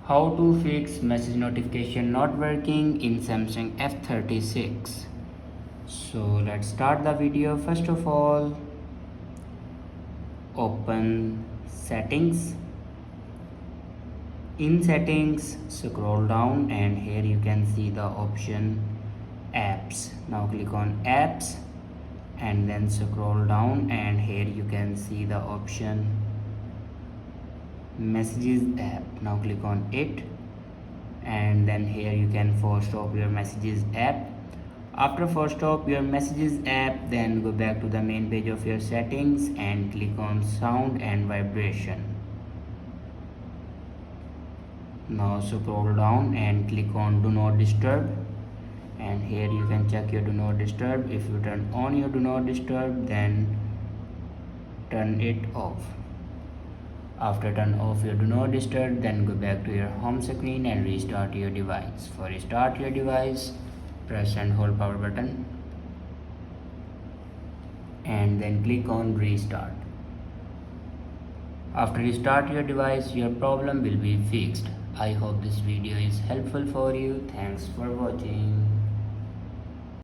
How to fix message notification not working in Samsung F36. So let's start the video. First of all, open settings. In settings, scroll down and here you can see the option apps. Now click on apps and then scroll down and here you can see the option messages app. Now click on it and then here you can force stop your messages app. After force stop your messages app, then go back to the main page of your settings and click on sound and vibration. Now scroll down and click on do not disturb and here you can check your do not disturb. If you turn on your do not disturb, then turn it off. After turn off your do not disturb, then go back to your home screen and restart your device. For restart your device, press and hold power button and then click on restart. After restart your device, your problem will be fixed. I hope this video is helpful for you. Thanks for watching.